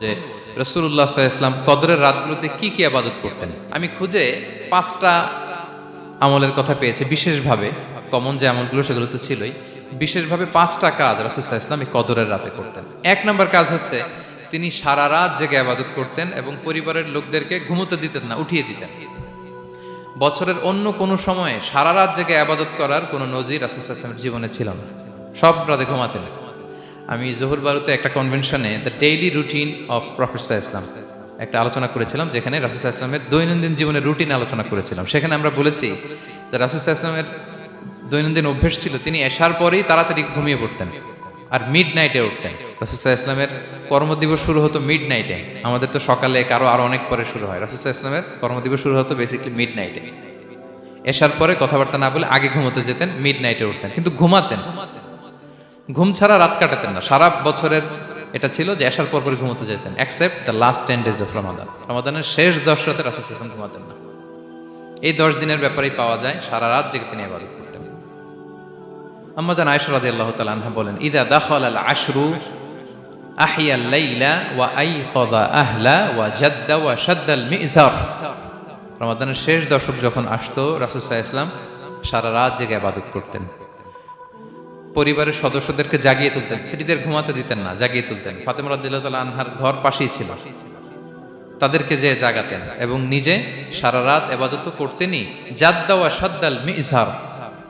যে রাসূলুল্লাহ সাল্লাল্লাহু আলাইহি ওয়াসাল্লাম কদরের রাতগুলোতে কি কি ইবাদত করতেন। আমি খুঁজে 5টা আমলের কথা পেয়েছি বিশেষভাবে, কমন যে আমলগুলো সেগুলো তো ছিলই, বিশেষভাবে 5টা কাজ রাসূল সাল্লাল্লাহু আলাইহি ওয়াসাল্লাম এই কদরের রাতে করতেন। 1 নম্বর কাজ হচ্ছে তিনি সারা রাত জেগে ইবাদত করতেন এবং পরিবারের লোকদেরকে ঘুমোতে দিতেন না, উঠিয়ে দিতেন। বছরের অন্য কোনো সময়ে সারা রাত জেগে ইবাদত করার কোনো নজির রাসূল সাল্লাল্লাহু আলাইহি ওয়াসাল্লামের জীবনে ছিল না। সব রাতে ঘুমাতেন। আমি জোহর বারুতে একটা কনভেনশনে the daily routine of prophet সাল্লাল্লাহু আলাইহি ওয়াসাল্লাম একটা আলোচনা করেছিলাম, যেখানে রাসূল সাল্লাল্লাহু আলাইহি ওয়াসাল্লামের দৈনন্দিন জীবনের রুটিন আলোচনা করেছিলাম। সেখানে আমরা বলেছি যে রাসূল সাল্লাল্লাহু আলাইহি ওয়াসাল্লামের দৈনন্দিন অভ্যেস ছিল তিনি এশার পরেই তাড়াতাড়ি ঘুমিয়ে পড়তেন আর মিড নাইটে উঠতেন। রাসূল সাল্লাল্লাহু আলাইহি ওয়াসাল্লামের কর্মদিবস শুরু হতো মিড নাইটে, আমাদের তো সকালে কারো আরো অনেক পরে শুরু হয়। রাসূল সাল্লাল্লাহু আলাইহি ওয়াসাল্লামের কর্মদিবস শুরু হতো বেসিক্যালি মিড নাইটে। এশার পরে কথাবার্তা না বলে আগে ঘুমোতে যেতেন, মিড নাইটে উঠতেন, কিন্তু ঘুমাতেন। ঘুম ছাড়া রাত কাটাতেন না। সারা বছরের এটা ছিল যে এশার পর পরে ঘুমোতে যেতেন, except the last 10 days of Ramadan. রমাদানের শেষ 10 রাতে রাসূল সাল্লাল্লাহু আলাইহি ওয়াসাল্লাম ঘুমাতেন না। এই 10 দিনের ব্যাপারেই পাওয়া যায় সারা রাত জেগে তিনি ইবাদত করতেন। আম্মা জান আয়েশা রাদিয়াল্লাহু তাআলা আনহা বলেন, ইযা দাখালাল আশরু আহিয়াল লাইলা ওয়া আইকাযা আহলা ওয়া জাদ্দা ওয়া শাদ্দাল মিজার। রমাদানের শেষ দশক যখন আসতো রাসূল সাল্লাল্লাহু আলাইহি ওয়াসাল্লাম সারা রাত জেগে ইবাদত করতেন। পরিবারের সদস্যদেরকে জাগিয়ে তুলতেন, স্ত্রীদের ঘুমাতে দিতেন না, জাগিয়ে তুলতেন। ফাতেমা রাদিয়াল্লাহু তাআলা আনহার ঘর পাশেই ছিল, তাদেরকে যে জাগাতেন এবং নিজে সারা রাত ইবাদত করতেনই। জাদ্দা ওয়া শাদ্দাল মিজার,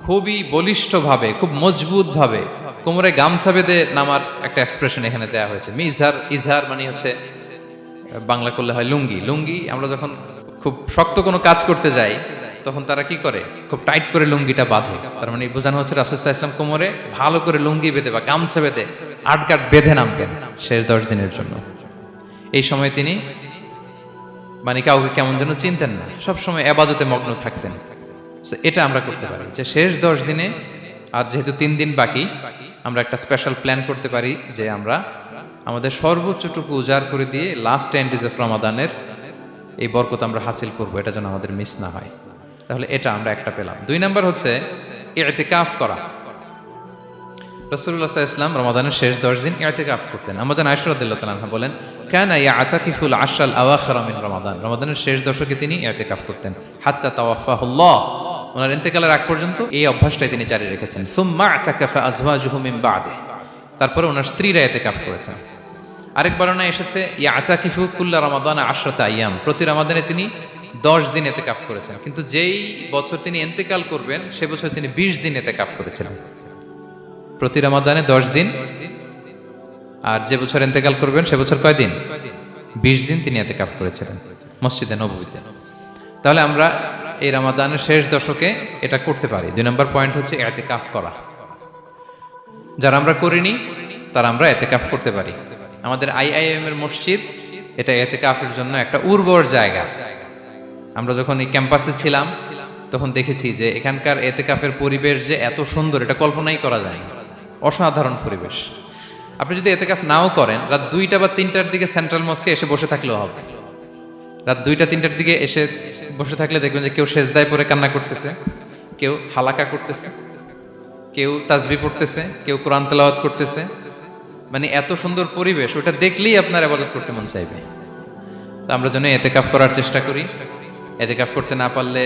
খুবই বলিষ্ঠভাবে, খুব মজবুতভাবে কোমরে গামছা বেঁধে নামার একটা এক্সপ্রেশন এখানে দেওয়া হয়েছে। মিজার, ইজহার মানে হচ্ছে বাংলা করলে হয় লুঙ্গি। লুঙ্গি আমরা যখন খুব শক্ত কোনো কাজ করতে যাই তখন তারা কি করে, খুব টাইট করে লুঙ্গিটা বাঁধে। তার মানে বোঝানো হচ্ছে রাসূল সাল্লাল্লাহু আলাইহি ওয়াসাল্লাম কোমরে ভালো করে লুঙ্গি বেঁধে বা গামছা বেঁধে আটকাট বেঁধে নামতেন শেষ 10 দিনের জন্য। এই সময় তিনি মানে কাউকে কেমন যেন চিনতেন না, সবসময় ইবাদতে মগ্ন থাকতেন। এটা আমরা করতে পারি যে শেষ 10 দিনে, আর যেহেতু 3 দিন বাকি, আমরা একটা স্পেশাল প্ল্যান করতে পারি যে আমরা আমাদের সর্বোচ্চটুকু উজাড় করে দিয়ে লাস্ট 10 days অফ রমাদানের এই বরকত আমরা হাসিল করব, এটা যেন আমাদের মিস না হয়। তাহলে এটা আমরা একটা পেলাম। 2 নাম্বার হচ্ছে ইতিকাফ করা। রাসূলুল্লাহ সাল্লাল্লাহু আলাইহি ওয়াসাল্লাম রমাদানের শেষ 10 দিন ইতিকাফ করতেন। আমাদের আয়েশা রাদিয়াল্লাহু তাআলা আনহা বলেন, কানা ইয়াতাকিফুল আশরাল আওয়াখির মিন রমাদান। রমাদানের শেষ দশকে তিনি ইতিকাফ করতেন হাত্তা তাওয়াফাহুল্লাহ, ওনার ইন্তেকালের আগ পর্যন্ত এই অভ্যাসটাই তিনি জারি রেখেছেন। সুম্মা আতাকাফা আজওয়াজুহু মিন বাদে, তারপরে ওনার স্ত্রীরা ইতিকাফ করেছেন। আরেক বর্ণনায় এসেছে ইয়াতাকিফু কুল্লা রমাদান 10 আইয়াম, প্রতি রমাদানে তিনি 10 দিন ইতিকাফ করেছেন। কিন্তু যেই বছর তিনি ইন্তেকাল করবেন সে বছর তিনি 20 দিন ইতিকাফ করেছিলেন। প্রতি রমাদানে 10 দিন, আর যে বছর ইন্তেকাল করবেন সে বছর কয় দিন? 20 দিন তিনি ইতিকাফ করেছিলেন মসজিদে নববীতে। তাহলে আমরা এই রমাদানের শেষ দশকে এটা করতে পারি। 2 নম্বর পয়েন্ট হচ্ছে ইতিকাফ করা। যারা আমরা করিনি তারা আমরা ইতিকাফ করতে পারি। আমাদের আইআইএম এর মসজিদ এটা ইতিকাফের জন্য একটা উর্বর জায়গা। আমরা যখন এই ক্যাম্পাসে ছিলাম তখন দেখেছি যে এখানকার ইতিকাফের পরিবেশ যে এত সুন্দর এটা কল্পনাই করা যায় না। অসাধারণ পরিবেশ। আপনি যদি ইতিকাফ নাও করেন, রাত 2টা বা 3টার দিকে সেন্ট্রাল মস্কে এসে বসে থাকলেও হবে। রাত 2টা 3টার দিকে এসে বসে থাকলে দেখবেন যে কেউ সেজদায় পড়ে কান্না করতেছে, কেউ হালাকা করতেছে, কেউ তাসবিহ পড়তেছে, কেউ কোরআন তেলাওয়াত করতেছে। মানে এত সুন্দর পরিবেশ, ওটা দেখলেই আপনার ইবাদত করতে মন চাইবে। তো আমরা যেন ইতিকাফ করার চেষ্টা করি। ইতিকাফ করতে না পারলে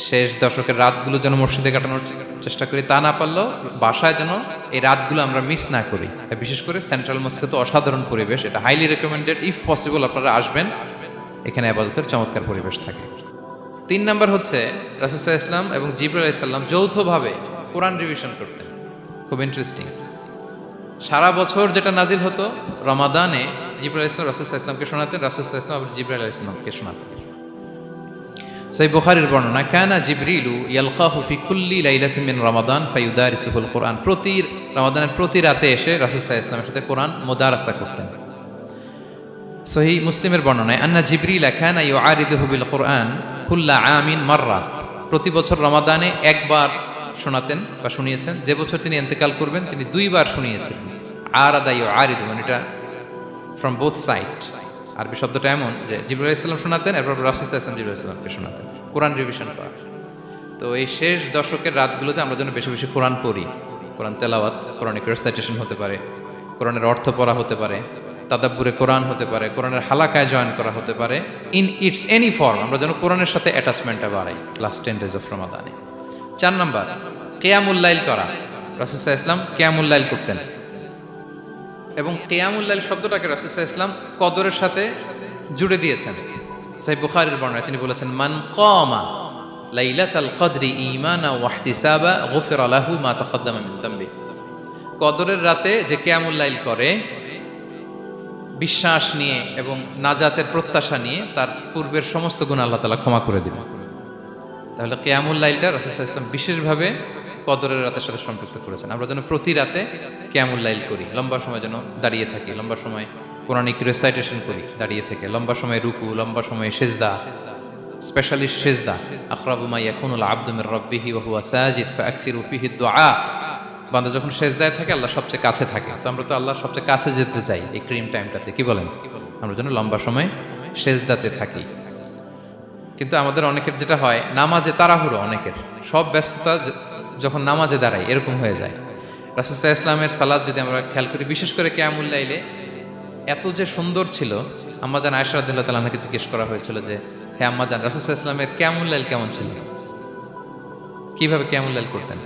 শেষ দশকের রাতগুলো যেন মসজিদে কাটানোর চেষ্টা করি, তা না পারলেও বাসায় যেন এই রাতগুলো আমরা মিস না করি। বিশেষ করে সেন্ট্রাল মস্কে তো অসাধারণ পরিবেশ, এটা হাইলি রেকমেন্ডেড। ইফ পসিবল আপনারা আসবেন, এখানে ইবাদতের চমৎকার পরিবেশ থাকে। 3 নাম্বার হচ্ছে রাসূল সাল্লাল্লাহু আলাইহি ওয়াসাল্লাম এবং জিবরাইল আলাইহিস সালাম যৌথভাবে কোরআন রিভিশন করতেন। খুব ইন্টারেস্টিং। সারা বছর যেটা নাজিল হতো, রমাদানে জিবরাইল আলাইহিস সালাম রাসূল সাল্লাল্লাহু আলাইহি ওয়াসাল্লামকে শোনাতেন, রাসূল সাল্লাল্লাহু আলাইহি ওয়াসাল্লাম আবার জিবরাইল আলাইহিস সালামকে শোনাতেন। সহিহ বুখারীর বর্ণনা, কানা জিবরিলু ইয়ালকাহু ফি কুল্লি লাইলাতিন মিন রমাদান ফায়ুদারিসুহুল কুরআন। প্রতি রমাদানের প্রতি রাতে এসে রাসূল সাল্লাল্লাহু আলাইহি ওয়াসাল্লামের সাথে কোরআন মুদারাসা করতেন। সহিহ মুসলিমের বর্ণনায়, আন্না জিবরিল কানা ইউআরিদুহু বিল কুরআন কুল্লা আমিন মাররা। প্রতি বছর রমাদানে একবার শোনাতেন বা শুনিয়েছেন, যে বছর তিনি ইন্তেকাল করবেন তিনি 2 বার শুনিয়েছিলেন। আরাদা ইউআরিদু মানে এটা ফ্রম বোথ সাইড। আরবি শব্দটা এমন যে জিবরাইল আলাইহিস সালাম শোনাতেন, এরপর রাসূল সাল্লাল্লাহু আলাইহি ওয়াসাল্লাম জিবরাইল আলাইহিস সালামকে শোনাতেন, কোরআন রিভিশন করা। তো এই শেষ দশকের রাতগুলোতে আমরা যেন বেশি বেশি কোরআন পড়ি, কোরআন তেলাওয়াত, কোরআনিক রেসাইটেশন হতে পারে, কোরআনের অর্থ পড়া হতে পারে, তাদাব্বুরে কোরআন হতে পারে, কোরআনের হালাকায় জয়েন করা হতে পারে, ইন ইটস এনি ফর্ম। আমরা যেন কোরআনের সাথে অ্যাটাচমেন্টটা বাড়াই লাস্ট 10 days অফ রমাদানে। 4 নাম্বার, কিয়ামুল লাইল করা। রাসূল সাল্লাল্লাহু আলাইহি ওয়াসাল্লাম কিয়ামুল লাইল করতেন, এবং কিয়ামুল লাইল শব্দটাকে রাসূল সাল্লাল্লাহু আলাইহি ওয়াসাল্লাম কদরের সাথে জুড়ে দিয়েছেন। সহিহ বুখারীর বর্ণনায় তিনি বলেছেন, মান কামা লাইলাতাল কদরি ঈমানা ওয়া ইহতিসাবা গুফিরা লাহু মা তাকাদ্দামা মিন যামবি। কদরের রাতে যে কিয়ামুল লাইল করে বিশ্বাস নিয়ে এবং নাজাতের প্রত্যাশা নিয়ে, তার পূর্বের সমস্ত গুনাহ আল্লাহ তাআলা ক্ষমা করে দিবেন। তাহলে কিয়ামুল লাইলটা রাসূল সাল্লাল্লাহু আলাইহি ওয়াসাল্লাম বিশেষভাবে কদরের রাতের সাথে সম্পৃক্ত করেছেন। আমরা যেন প্রতি রাতে কিয়ামুল লাইল করি, লম্বা সময় যেন দাঁড়িয়ে থাকি, লম্বা সময় কোরআনিক রিসাইটেশন করি দাঁড়িয়ে থেকে, লম্বা সময় রুকু, লম্বা সময় সিজদা, স্পেশালি সিজদা। আকরাবু মা ইয়াকুনুল আবদু মির রাব্বিহি ওয়া হুয়া সাজিদ ফাআকসিরু ফিহি দুআ। বান্দা যখন সিজদায় থাকে আল্লাহ সবচেয়ে কাছে থাকে, তো আমরা তো আল্লাহর সবচেয়ে কাছে যেতে চাই এই ক্রিম টাইমটাতে, কি বলেন? আমরা যেন লম্বা সময় সিজদাতে থাকি। কিন্তু আমাদের অনেকের যেটা হয়, নামাজে তাড়াহুড়ো, অনেকের সব ব্যস্ততা যখন নামাজে দাঁড়াই এরকম হয়ে যায়। রাসূল সাল্লাল্লাহু আলাইহি ওয়াসাল্লামের সালাত যদি আমরা খেয়াল করি, বিশেষ করে কিয়ামুল লাইলে এত যে সুন্দর ছিল, আম্মাজান আয়েশা রাদিয়াল্লাহু তাআলা আনহাকে জিজ্ঞেস করা হয়েছিল যে, হে আম্মাজান, রাসূল সাল্লাল্লাহু আলাইহি ওয়াসাল্লামের কিয়ামুল লাইল কেমন ছিল, কিভাবে কিয়ামুল লাইল করতেন?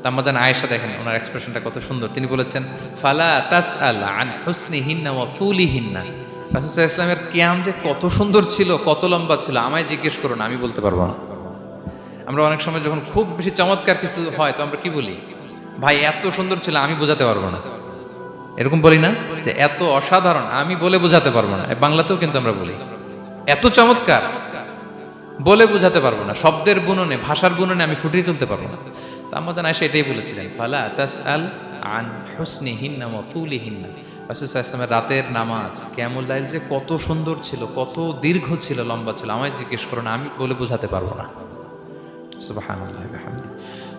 তা আম্মাজান আয়েশা, দেখেন ওনার এক্সপ্রেশনটা কত সুন্দর। তিনি বলেছেন, ফালা তাসআল আন হুসনিহিন্না ওয়া তুলিহিন্না। রাসূল সাল্লাল্লাহু আলাইহি ওয়াসাল্লামের কিয়াম যে কত সুন্দর ছিল, কত লম্বা ছিল, আমায় জিজ্ঞেস করো না, আমি বলতে পারবো না। আমরা অনেক সময় যখন খুব বেশি চমৎকার কিছু হয় তো আমরা কি বলি, ভাই এত সুন্দর ছিল, আমি বোঝাতে পারবো না। এরকম বলি না যে এত অসাধারণ, আমি বলে বোঝাতে পারবো না। বাংলাতেও কিন্তু আমরা বলি এত চমৎকার, বলে বোঝাতে পারবো না, শব্দের বুননে, ভাষার বুননে আমি ফুটিয়ে তুলতে পারবো না। তা আমাদের আয়েশা এটাই বলেছিলেন, ফালা তাসআল আন হুসনিহিন্না ওয়া তুলিহিন্না। রাসূল সাল্লাল্লাহু আলাইহি ওয়াসাল্লামের রাতের নামাজ কিয়ামুল লাইল যে কত সুন্দর ছিল, কত দীর্ঘ ছিল, লম্বা ছিল, আমায় জিজ্ঞেস করো না, আমি বলে বোঝাতে পারবো না। সুবহানাল্লাহি ওয়া বিহামদিহি।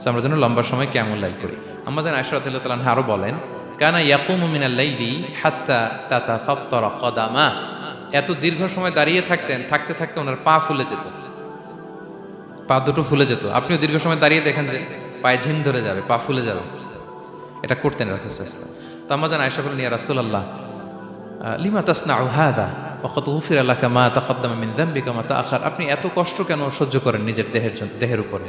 আমরা যেন লম্বা সময় কিয়ামুল লাইল করি। আমাদের আয়েশা রাদিয়াল্লাহু তাআলা আনহা আরো বলেন, কানা ইয়াকুমু মিনাল লাইলি হাত্তা তাতাফাত্তারা কদামা। এত দীর্ঘ সময় দাঁড়িয়ে থাকতেন, থাকতে থাকতে ওনার পা ফুলে যেত, পা দুটো ফুলে যেত। আপনিও দীর্ঘ সময় দাঁড়িয়ে দেখেন যে পায়ে ঝিম ধরে যাবে, পা ফুলে যাবে, এটা করতেন রাসূল সাল্লাল্লাহু আলাইহি ওয়াসাল্লাম। তো আমাদের আয়েশা বলেন, ইয়া রাসূলুল্লাহ লিমা তাসনাউ হাযা ওয়া ক্বাদ গুফিরা লাকা মা তাকাদ্দামা মিন যামবিকা ওয়া মা তাআখার। আপনি এত কষ্ট কেন সহ্য করেন নিজের দেহের উপরে?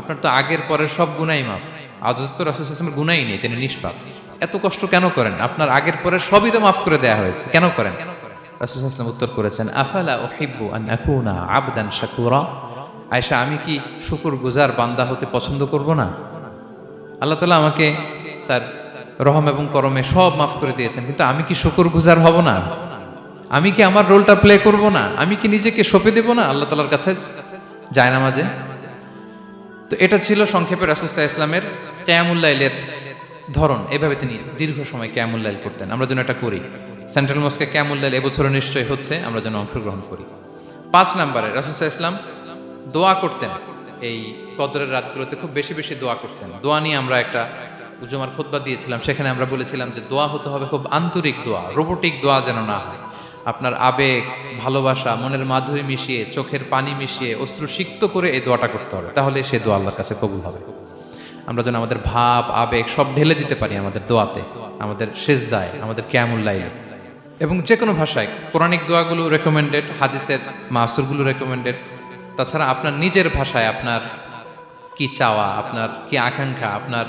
আপনার তো আগের পরের সব গুনাহই মাফ। আদত তো রাসূল সাল্লাল্লাহু আলাইহি ওয়াসাল্লামের গুনাহই নেই, তিনি নিষ্পাপ। এত কষ্ট কেন করেন? আপনার আগের পরের সবই তো মাফ করে দেয়া হয়েছে, কেন করেন? রাসূল সাল্লাল্লাহু আলাইহি ওয়াসাল্লাম উত্তর করেছেন, আফালা উহিব্বু আন আকুনা আবদান শাকুরা। আয়েশা, আমি কি শুকরগুজার বান্দা হতে পছন্দ করব না? আল্লাহ তাআলা আমাকে তার রহম এবং করমে সব মাফ করে দিয়েছেন, কিন্তু আমি কি শুকরগুজার হব না? আমি কি আমার রোলটা প্লে করব না? আমি কি নিজেকে সঁপে দেব না আল্লাহ তাআলার কাছে জায়নামাজে? তো এটা ছিল সংক্ষেপে রাসূল সাল্লাল্লাহু আলাইহি ওয়াসাল্লামের কিয়ামুল লাইলের ধরন। এভাবে তিনি দীর্ঘ সময় কিয়ামুল লাইল করতেন। আমরা যেন এটা করি। সেন্ট্রাল মস্কে কিয়ামুল লাইল এবছর নিশ্চয়ই হচ্ছে, আমরা যেন অংশগ্রহণ করি। 5 নম্বরে রাসূল সাল্লাল্লাহু আলাইহি ওয়াসাল্লাম দোয়া করতেন। এই কদরের রাতগুলোতে খুব বেশি বেশি দোয়া করতেন। দোয়া নিয়ে আমরা একটা জুমার খুতবা দিয়েছিলাম, সেখানে আমরা বলেছিলাম যে দোয়া হতে হবে খুব আন্তরিক দোয়া, রোবোটিক দোয়া যেন না হয়। আপনার আবেগ, ভালোবাসা, মনের মাধুরী মিশিয়ে, চোখের পানি মিশিয়ে, অশ্রু সিক্ত করে এই দোয়াটা করতে হবে, তাহলে সে দোয়া আল্লাহর কাছে কবুল হবে। আমরা যেন আমাদের ভাব, আবেগ সব ঢেলে দিতে পারি আমাদের দোয়াতে, আমাদের সিজদায়, আমাদের কিয়ামুল লাইলে। এবং যে কোনো ভাষায় কোরআনিক দোয়াগুলো রেকমেন্ডেড, হাদিসের মাসুরগুলো রেকমেন্ডেড। তাছাড়া আপনার নিজের ভাষায় আপনার কি চাওয়া, আপনার কি আকাঙ্ক্ষা, আপনার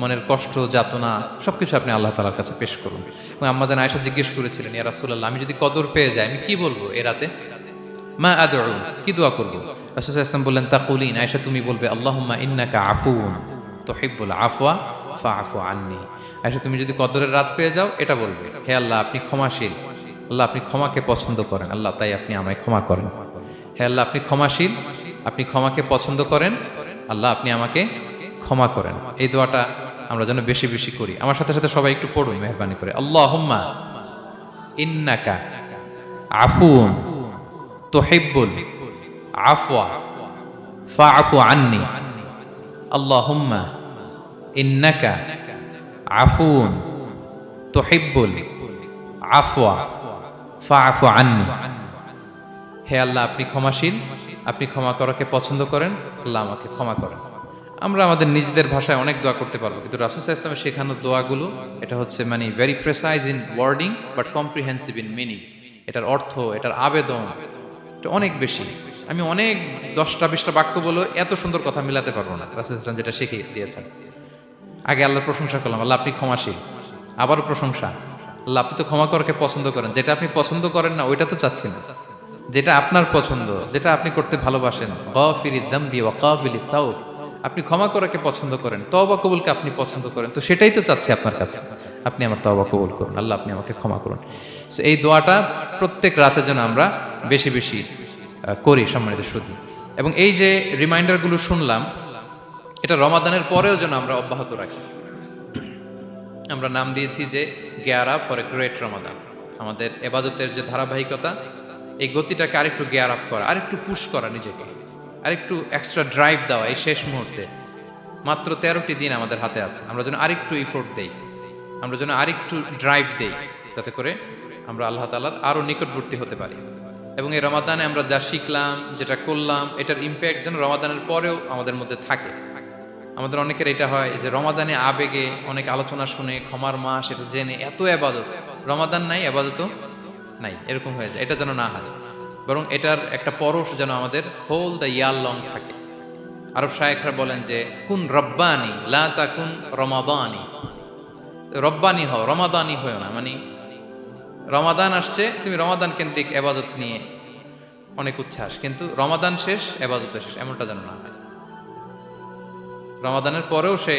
মনের কষ্ট, যাতনা সবকিছু আপনি আল্লাহ তাআলার কাছে পেশ করুন। এবং আম্মা জান আয়েশা জিজ্ঞেস করেছিলেন, ইয়া রাসূলুল্লাহ, আমি যদি কদর পেয়ে যাই আমি কি বলবো এ রাতে? মা আদউ, কি দোয়া করব? রাসূল সাল্লাল্লাহু আলাইহি ওয়াসাল্লাম বললেন, তাকুলিন, আয়েশা তুমি বলবে, আল্লাহুম্মা ইন্নাকা আফুউন তুহিব্বুল আফওয়া ফাআফু আন্নি। আয়েশা তুমি যদি কদরের রাত পেয়ে যাও এটা বলবে, হে আল্লাহ আপনি ক্ষমাশীল, আল্লাহ আপনি ক্ষমাকে পছন্দ করেন, আল্লাহ তাই আপনি আমায় ক্ষমা করেন। হে আল্লাহ আপনি ক্ষমাশীল, আপনি ক্ষমাকে পছন্দ করেন, আল্লাহ আপনি আমাকে ক্ষমা করেন। এই দোয়াটা আমরা যেন বেশি বেশি করি। আমার সাথে সাথে সবাই একটু পড়ুন মেহরবানি করে, আল্লাহুম্মা ইন্নাকা আফুউন তুহিব্বুল আফওয়া ফাআফু আন্নি। আল্লাহুম্মা ইন্নাকা আফুউন তুহিব্বুল আফওয়া ফাআফু আন্নি। হে আল্লাহ আপনি ক্ষমাশীল, আপনি ক্ষমা করাকে পছন্দ করেন, আল্লাহ আমাকে ক্ষমা করেন। আমরা আমাদের নিজেদের ভাষায় অনেক দোয়া করতে পারবো, কিন্তু রাসূল সাল্লাল্লাহু আলাইহি ওয়াসাল্লামের শেখানো দোয়াগুলো এটা হচ্ছে মানে very precise in wording but comprehensive in meaning. এটার অর্থ, এটার আবেদন এটা অনেক বেশি। আমি অনেক 10টা-20টা বাক্য বলে এত সুন্দর কথা মিলাতে পারবো না। রাসূল সাল্লাল্লাহু আলাইহি ওয়াসাল্লাম যেটা শিখিয়ে দিয়েছেন, আগে আল্লাহর প্রশংসা করলাম, আল্লাহ আপনি ক্ষমাশীল, আবারও প্রশংসা, আল্লাহ আপনি তো ক্ষমা করাকে পছন্দ করেন। যেটা আপনি পছন্দ করেন না ওইটা তো চাচ্ছি না, যেটা আপনার পছন্দ, যেটা আপনি করতে ভালোবাসেন, গাফিরিয যামবি ওয়া কাবিলিত তাওব, আপনি ক্ষমা করাকে পছন্দ করেন, তওবা কবুলকে আপনি পছন্দ করেন, তো সেটাই তো চাচ্ছি আপনার কাছে, আপনি আমার তওবা কবুল করুন, আল্লাহ আপনি আমাকে ক্ষমা করুন। সো এই দোয়াটা প্রত্যেক রাতে যেন আমরা বেশি বেশি করি সম্মানিত সুধী। এবং এই যে রিমাইন্ডারগুলো শুনলাম, এটা রমাদানের পরেও যেন আমরা অব্যাহত রাখি। আমরা নাম দিয়েছি যে গিয়ারা ফর এ গ্রেট রমাদান। আমাদের এবাদতের যে ধারাবাহিকতা, এই গতিটাকে আরেকটু গিয়ার আপ করা, আরেকটু পুশ করা নিজেকে, আরেকটু এক্সট্রা ড্রাইভ দেওয়া এই শেষ মুহূর্তে। মাত্র 13টি দিন আমাদের হাতে আছে, আমরা যেন আরেকটু ইফোর্ট দেই, আমরা যেন আরেকটু ড্রাইভ দেই, যাতে করে আমরা আল্লাহ তাআলার আরো নিকটবর্তী হতে পারি। এবং এই রমাদানে আমরা যা শিখলাম, যেটা করলাম, এটার ইম্প্যাক্ট যেন রমাদানের পরেও আমাদের মধ্যে থাকে। আমাদের অনেকের এটা হয় যে রমাদানে আবেগে অনেক আলোচনা শুনে, ক্ষমার মাস এটা জেনে এত এবাদত, রমাদান নাই এবাদতও নাই, এরকম হয়ে যায়। এটা যেন না হয়, বরং এটার একটা পরশ যেন আমাদের হোল দ্য ইয়ার লং থাকে। আরব শায়েখরা বলেন যে কুন রব্বানি লা তাকুন রমাদানি, রব্বানি হও, রমাদানি হও না। মানে রমাদান আসছে, তুমি রমাদান কেন্দ্রিক এবাদত নিয়ে অনেক উচ্ছ্বাস, কিন্তু রমাদান শেষ, এবাদত শেষ, এমনটা যেন না হয়। রমাদানের পরেও সে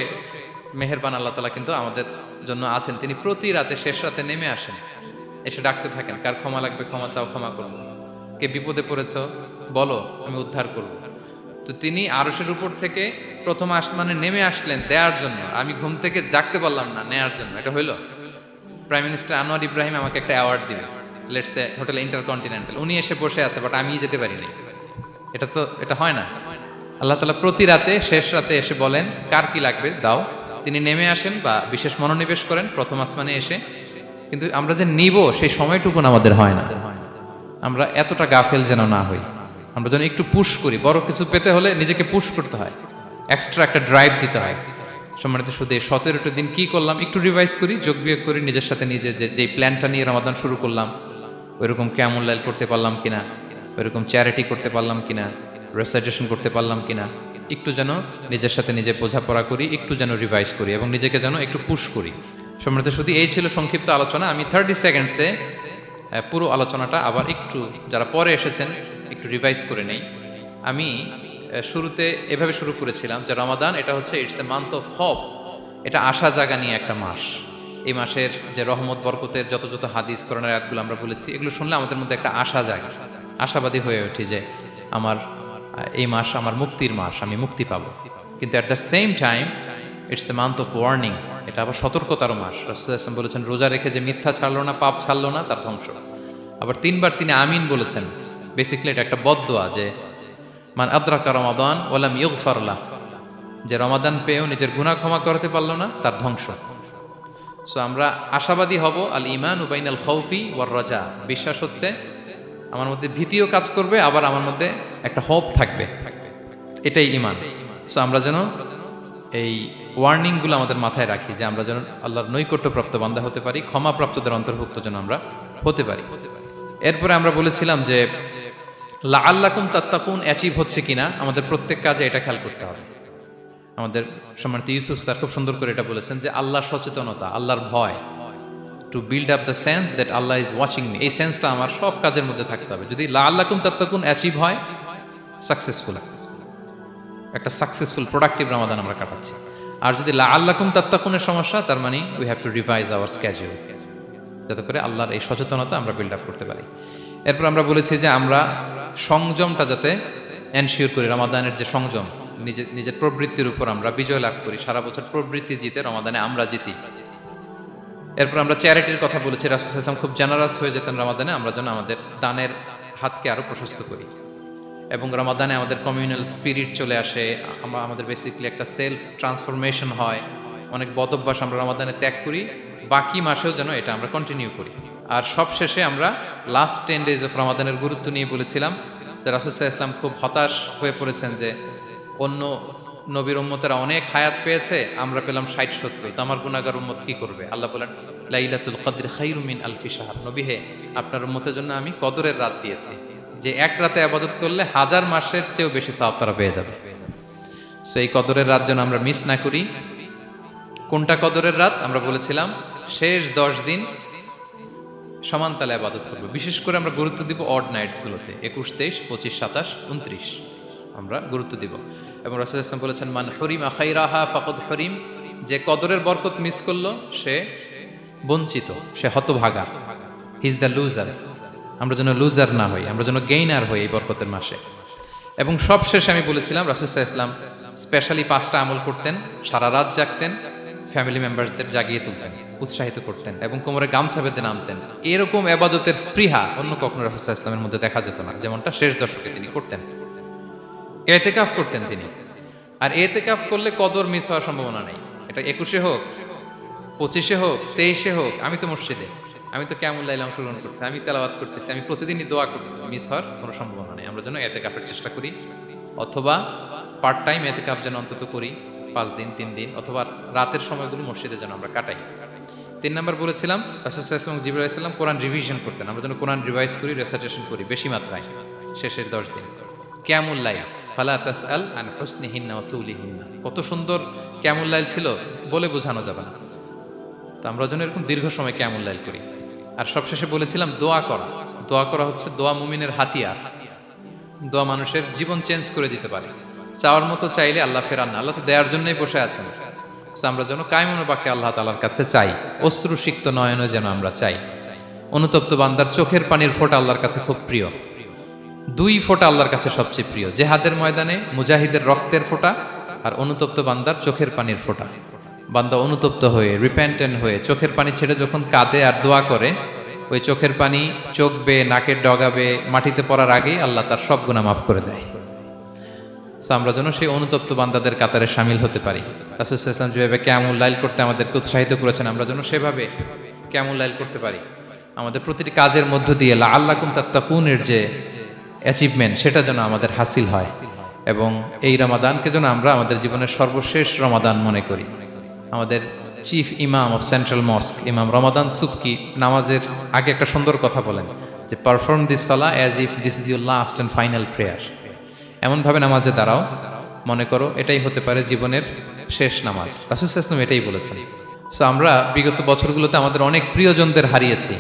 মেহেরবান আল্লাহ তাআলা কিন্তু আমাদের জন্য আছেন। তিনি প্রতি রাতে শেষ রাতে নেমে আসেন, এসে ডাকতে থাকেন, কার ক্ষমা লাগবে ক্ষমা চাও, ক্ষমা করবো, কে বিপদে পড়েছ বলো, আমি উদ্ধার করব। তো তিনি আরশের উপর থেকে প্রথম আসমানে নেমে আসলেন দেওয়ার জন্য, আমি ঘুম থেকে জাগতে পারলাম না, নেয়ার জন্য। এটা হইল প্রাইম মিনিস্টার আনোয়ার ইব্রাহিম আমাকে একটা অ্যাওয়ার্ড দিবে, লেটস সে হোটেল ইন্টারকন্টিনেন্টাল, উনি এসে বসে আছে, বাট আমি যেতে পারিনি। এটা হয় না। আল্লাহ তাআলা প্রতি রাতে শেষ রাতে এসে বলেন কার কি লাগবে দাও, তিনি নেমে আসেন বা বিশেষ মনোনিবেশ করেন প্রথম আসমানে এসে, কিন্তু আমরা যে নিব সেই সময়টুকুন আমাদের হয় না। আমরা এতটা গাফেল যেন না হই, আমরা যেন একটু পুশ করি। বড় কিছু পেতে হলে নিজেকে পুশ করতে হয়, এক্সট্রা একটা ড্রাইভ দিতে হয়। সম্মানিত শুধু 17টা দিন কি করলাম একটু রিভাইজ করি, যোগ বিয়োগ করি নিজের সাথে নিজে, যে প্ল্যানটা নিয়ে রমাদান শুরু করলাম ওইরকম কিয়ামুল লাইল করতে পারলাম কিনা, ওইরকম চ্যারিটি করতে পারলাম কিনা, রেসাইটেশন করতে পারলাম কিনা, একটু যেন নিজের সাথে নিজে বোঝাপড়া করি, একটু যেন রিভাইজ করি এবং নিজেকে যেন একটু পুশ করি। সম্মানিত শুধু এই ছিল সংক্ষিপ্ত আলোচনা। আমি 30 সেকেন্ডসে পুরো আলোচনাটা আবার একটু যারা পরে এসেছেন একটু রিভাইজ করে নেই। আমি শুরুতে এভাবে শুরু করেছিলাম যে রমাদান এটা হচ্ছে it's a month of hope, এটা আশা জাগা নিয়ে একটা মাস। এই মাসের যে রহমত বরকতের যত যত হাদিস কোরআনের আয়াতগুলো আমরা বলেছি, এগুলো শুনলে আমাদের মধ্যে একটা আশা জাগে, আশাবাদী হয়ে উঠি যে আমার এই মাস আমার মুক্তির মাস, আমি মুক্তি পাবো। কিন্তু at the same time it's a month of warning, এটা আবার সতর্কতারও মাস। রাসূলুল্লাহ সাল্লাল্লাহু আলাইহি ওয়াসাল্লাম বলেছেন রোজা রেখে যে মিথ্যা ছাড়লো না, পাপ ছাড়লো না, তার ধ্বংস। আবার 3বার তিনি আমিন বলেছেন। বেসিক্যালি এটা একটা বদদোয়া যে মান আদরাকা রমাদান ওয়া লাম ইগফার লাহ, যে রমাদান পেয়েও নিজের গুনাহ ক্ষমা করতে পারলো না, তার ধ্বংস। সো আমরা আশাবাদী হব। আল ঈমানু বাইনাল খাউফি ওয়ার রাজা, বিশ্বাস হচ্ছে আমার মধ্যে ভীতিও কাজ করবে, আবার আমার মধ্যে একটা হোপ থাকবে, এটাই ঈমান। সো আমরা যেন এই ওয়ার্নিংগুলো আমাদের মাথায় রাখি যে আমরা যেন আল্লাহর নৈকট্যপ্রাপ্ত বান্দা হতে পারি, ক্ষমাপ্রাপ্তদের অন্তর্ভুক্ত যেন আমরা হতে পারি। এরপরে আমরা বলেছিলাম যে লাআল্লাকুম তাত্তাকুন অ্যাচিভ হচ্ছে কিনা আমাদের প্রত্যেক কাজে এটা খেয়াল করতে হবে। আমাদের সম্মানিত ইউসুফ স্যার খুব সুন্দর করে এটা বলেছেন যে আল্লাহর সচেতনতা, আল্লাহর ভয়, to build up the sense that Allah is watching me, এই সেন্সটা আমার সব কাজের মধ্যে থাকতে হবে। যদি লাআল্লাকুম তাত্তাকুন অ্যাচিভ হয়, সাকসেসফুল, একটা সাকসেসফুল প্রোডাক্টিভ রমাদান আমরা কাটাচ্ছি। আর যদি লাআল্লাকুম তাত্তাকুনের সমস্যা, তার মানে we have to revise hour schedule, যাতে করে আল্লাহর এই সচেতনতা আমরা বিল্ড আপ করতে পারি। এরপর আমরা বলেছি যে আমরা সংযমটা যাতে এনশিওর করি, রমাদানের যে সংযম, নিজের প্রবৃত্তির উপর আমরা বিজয় লাভ করি। সারা বছর প্রবৃত্তি জিতে, রমাদানে আমরা জিতি। এরপর আমরা চ্যারিটির কথা বলেছি, রাসূল সাল্লাল্লাহু আলাইহি ওয়াসাল্লাম খুব জেনারাস হয়ে যেতেন রমাদানে, আমরা যেন আমাদের দানের হাতকে আরো প্রশস্ত করি। এবং রমাদানে আমাদের কমিউনাল স্পিরিট চলে আসে, আমাদের বেসিক্যালি একটা সেলফ ট্রান্সফরমেশন হয়, অনেক বদ অভ্যাস আমরা রমাদানে ত্যাগ করি, বাকি মাসেও যেন এটা আমরা কন্টিনিউ করি। আর সব শেষে আমরা লাস্ট 10 days অফ রমাদানের গুরুত্ব নিয়ে বলেছিলাম যে রাসূল সাল্লাল্লাহু আলাইহি ওয়াসাল্লাম খুব হতাশ হয়ে পড়েছেন যে অন্য নবীর উম্মতেরা অনেক হায়াত পেয়েছে, আমরা পেলাম 60-70, তো আমার গুনাহগার উম্মত কি করবে? আল্লাহ বলেন লাইলাতুল কদর খায়রুম মিন আলফি শাহর। নবী হে, আপনার উম্মতের জন্য আমি কদরের রাত দিয়েছি, যে এক রাতে ইবাদত করলে 1000 মাসের চেয়েও বেশি সওয়াব তারা পেয়ে যাবে। সো এই কদরের রাত যেন আমরা মিস না করি। কোনটা কদরের রাত? আমরা বলেছিলাম শেষ 10 দিন সমান তালে ইবাদত করব। বিশেষ করে আমরা গুরুত্ব দিব অড নাইটস গুলোতে, 21, 23, 25, 27, 29 আমরা গুরুত্ব দিব। এবং রাসূল সাল্লাল্লাহু আলাইহি ওয়াসাল্লাম বলেছেন মান হুরিমা খাইরাহা ফাকাদ হুরিম, যে কদরের বরকত মিস করলো সে বঞ্চিত, সে হতভাগা, হি ইজ দ্য লুজার। আমরা যেন লুজার না হই, আমরা যেন গেইনার হই এই বরকতের মাসে। এবং সবশেষে আমি বলেছিলাম রাসূল সাল্লাল্লাহু আলাইহি ওয়াসাল্লাম স্পেশালি 5টা আমল করতেন, সারা রাত জাগতেন, ফ্যামিলি মেম্বারসদের জাগিয়ে তুলতেন, উৎসাহিত করতেন এবং কোমরে গামছা বেঁধে নামতেন। এরকম ইবাদতের স্পৃহা অন্য কখনো রাসূল সাল্লাল্লাহু আলাইহি ওয়াসাল্লামের মধ্যে দেখা যেত না, যেমনটা শেষ দশকে তিনি করতেন। ইতিকাফ করতেন তিনি। আর ইতিকাফ করলে কদর মিস হওয়ার সম্ভাবনা নেই। এটা 21-এ হোক, 25-এ হোক, 23-এ হোক, আমি তো মসজিদে, আমি তো কিয়ামুল লাইলে অংশগ্রহণ করতেছি, আমি তেলাওয়াত করতেছি, আমি প্রতিদিনই দোয়া করতেছি, মিস হওয়ার কোনো সম্ভাবনা নেই। আমরা যেন ইতিকাফের চেষ্টা করি, অথবা পার্ট টাইম ইতিকাফ যেন অন্তত করি, 5 দিন 3 দিন, অথবা রাতের সময়গুলো মসজিদে যেন আমরা কাটাই। 3 নাম্বার বলেছিলাম রাসূল সাল্লাল্লাহু আলাইহি ওয়াসাল্লাম জিবরাইল আলাইহিস সালাম কোরআন রিভিশন করতেন। আমরা যেন কোরআন রিভাইজ করি, রেসাইটেশন করি বেশি মাত্রায় শেষের 10 দিন। কিয়ামুল লাইল ফালা তাসআল আন হুসনিহিন্না ওয়া তুলিহিন্না, কত সুন্দর কিয়ামুল লাইল ছিল বলে বোঝানো যাবে না। তো আমরা যেন এরকম দীর্ঘ সময় কিয়ামুল লাইল করি। আর সবশেষে বলেছিলাম দোয়া করা। দোয়া করা হচ্ছে দোয়া মুমিনের হাতিয়ার। দোয়া মানুষের জীবন চেঞ্জ করে দিতে পারে। চাওয়ার মতো চাইলে আল্লাহ ফেরান না, আল্লাহ তো দেওয়ার জন্যই বসে আছেন। আমরা যেন কায়মনোবাক্যে আল্লাহ তাআলার কাছে চাই, অশ্রুসিক্ত নয়নে যেন আমরা চাই। অনুতপ্ত বান্দার চোখের পানির ফোঁটা আল্লাহর কাছে খুব প্রিয়। 2 ফোঁটা আল্লাহর কাছে সবচেয়ে প্রিয়, জেহাদের ময়দানে মুজাহিদের রক্তের ফোঁটা আর অনুতপ্ত বান্দার চোখের পানির ফোঁটা। বান্দা অনুতপ্ত হয়ে, রিপেন্টেন্ট হয়ে চোখের পানি ছেড়ে যখন কাঁদে আর দোয়া করে, ওই চোখের পানি চোখ বেয়ে, নাকের ডগাবে, মাটিতে পড়ার আগেই আল্লাহ তার সব গুনাহ মাফ করে দেয়। আমরা যেন সেই অনুতপ্ত বান্দাদের কাতারে শামিল হতে পারি। রাসূল সাল্লাল্লাহু আলাইহি ওয়াসাল্লাম যেভাবে কিয়ামুল লাইল করতে আমাদেরকে উৎসাহিত করেছেন, আমরা যেন সেভাবে কিয়ামুল লাইল করতে পারি। আমাদের প্রতিটি কাজের মধ্য দিয়ে লাআল্লাকুম তাত্তাকুনের যে অ্যাচিভমেন্ট, সেটা যেন আমাদের হাসিল হয়। এবং এই রমাদানকে যেন আমরা আমাদের জীবনের সর্বশেষ রমাদান মনে করি। আমাদের চিফ ইমাম অফ সেন্ট্রাল মস্ক ইমাম রমাদান সুবকি নামাজের আগে একটা সুন্দর কথা বলেন, যে perform this Salah as if this is your last and final prayer. এমনভাবে নামাজে দাঁড়াও, মনে করো এটাই হতে পারে জীবনের শেষ নামাজ। রাসূল সাল্লাল্লাহু আলাইহি ওয়াসাল্লাম এটাই বলেছেন। সো আমরা বিগত বছরগুলোতে আমাদের অনেক প্রিয়জনদের হারিয়েছি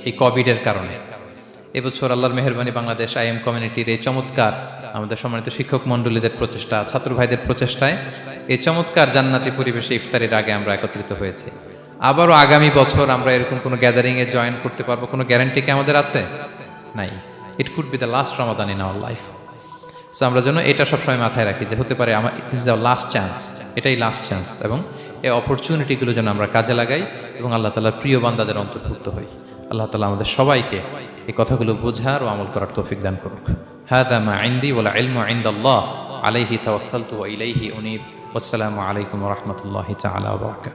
এই কোভিডের কারণে। এবছর আল্লাহর মেহেরবানি বাংলাদেশ আইএম কমিউনিটির এই চমৎকার, আমাদের সম্মানিত শিক্ষক মণ্ডলীদের প্রচেষ্টা, ছাত্র ভাইদের প্রচেষ্টায় এই চমৎকার জান্নাতি পরিবেশে ইফতারের আগে আমরা একত্রিত হয়েছি। আবারও আগামী বছর আমরা এরকম কোনো গ্যাদারিংয়ে জয়েন করতে পারবো, কোনো গ্যারান্টি কি আমাদের আছে? নাই। It could be the last Ramadan in our life. So আমরা যেন এটা সবসময় মাথায় রাখি যে হতে পারে আমার this is our last chance, এটাই লাস্ট চান্স। এবং এই অপরচুনিটিগুলো যেন আমরা কাজে লাগাই এবং আল্লাহ তাআলার প্রিয় বান্দাদের অন্তর্ভুক্ত হই। আল্লাহ তাআলা আমাদের সবাইকে এই কথাগুলো বোঝার ও আমল করার তৌফিক দান করুক। হাদা মা ইনদি ওয়াল ইলমু ইনদাল্লাহ আলাইহি তাওয়াক্কালতু ওয়া ইলাইহি উনীব। ওয়াসসালামু আলাইকুম ওয়া রাহমাতুল্লাহি তাআলা ওয়া বারাকাতুহু।